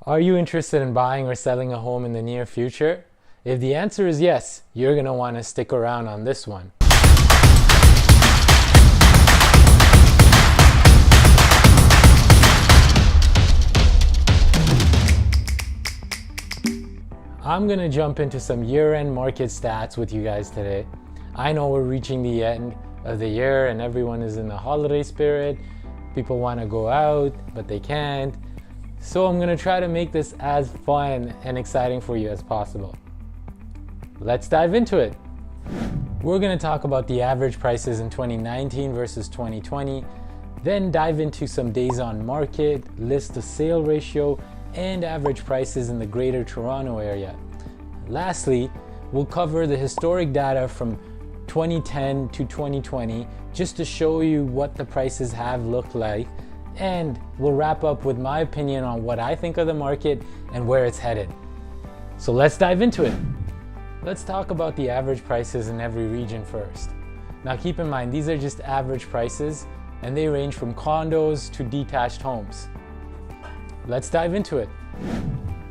Are you interested in buying or selling a home in the near future? If the answer is yes, you're going to want to stick around on this one. I'm going to jump into some year-end market stats with you guys today. I know we're reaching the end of the year and everyone is in the holiday spirit. People want to go out, but they can't. So I'm going to try to make this as fun and exciting for you as possible. Let's dive into it. We're going to talk about the average prices in 2019 versus 2020, then dive into some days on market, list to sale ratio, and average prices in the Greater Toronto area. Lastly, we'll cover the historic data from 2010 to 2020 just to show you what the prices have looked like, and we'll wrap up with my opinion on what I think of the market and where it's headed. So let's dive into it. Let's talk about the average prices in every region first. Now keep in mind, these are just average prices and they range from condos to detached homes. Let's dive into it.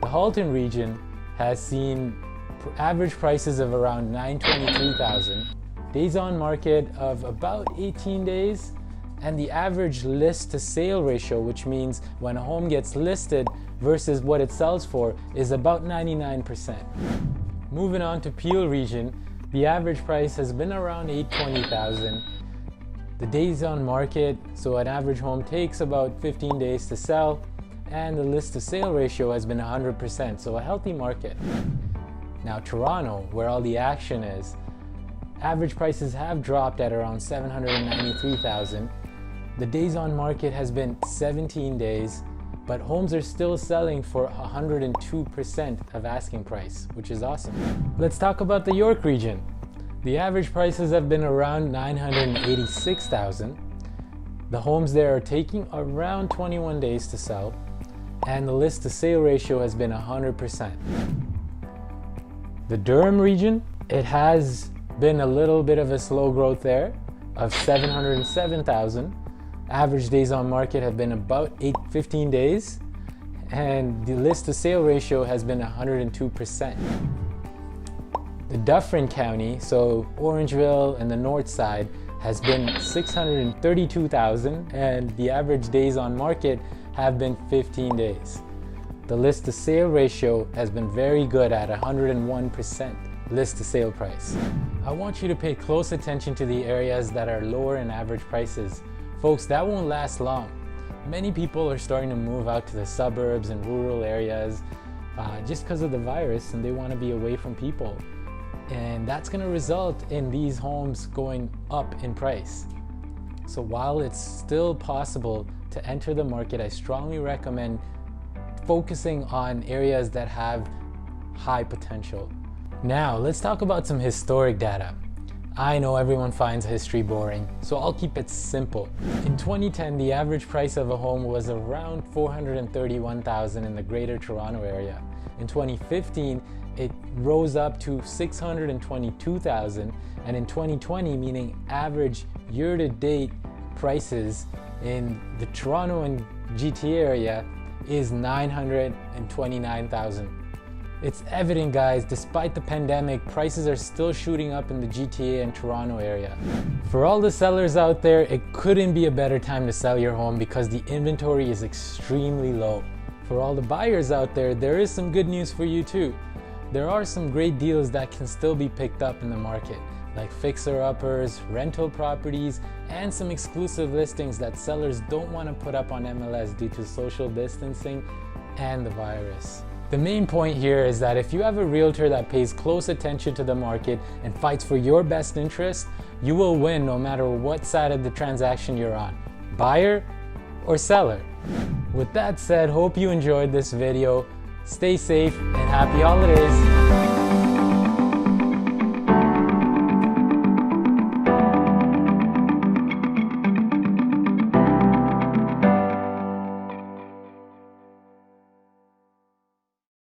The Halton region has seen average prices of around $923,000, days on market of about 18 days, and the average list to sale ratio, which means when a home gets listed versus what it sells for, is about 99%. Moving on to Peel region, the average price has been around $820,000. The days on market, so an average home takes about 15 days to sell, and the list to sale ratio has been 100%, so a healthy market. Now Toronto, where all the action is, average prices have dropped at around $793,000. The days on market has been 17 days, but homes are still selling for 102% of asking price, which is awesome. Let's talk about the York region. The average prices have been around $986,000. The homes there are taking around 21 days to sell, and the list to sale ratio has been 100%. The Durham region, it has been a little bit of a slow growth there of 707,000. Average days on market have been about 15 days, and the list to sale ratio has been 102%. The Dufferin County, so Orangeville and the north side, has been 632,000, and the average days on market have been 15 days. The list to sale ratio has been very good at 101% list to sale price. I want you to pay close attention to the areas that are lower in average prices. Folks, that won't last long. Many people are starting to move out to the suburbs and rural areas just because of the virus, and they want to be away from people. And that's going to result in these homes going up in price. So while it's still possible to enter the market, I strongly recommend focusing on areas that have high potential. Now, let's talk about some historic data. I know everyone finds history boring, so I'll keep it simple. In 2010, the average price of a home was around $431,000 in the Greater Toronto area. In 2015, it rose up to $622,000, and in 2020, meaning average year-to-date prices in the Toronto and GTA area is $929,000. It's evident, guys, despite the pandemic, prices are still shooting up in the GTA and Toronto area. For all the sellers out there, it couldn't be a better time to sell your home because the inventory is extremely low. For all the buyers out there, there is some good news for you too. There are some great deals that can still be picked up in the market, like fixer-uppers, rental properties, and some exclusive listings that sellers don't want to put up on MLS due to social distancing and the virus. The main point here is that if you have a realtor that pays close attention to the market and fights for your best interest, you will win no matter what side of the transaction you're on, buyer or seller. With that said, hope you enjoyed this video. Stay safe and happy holidays.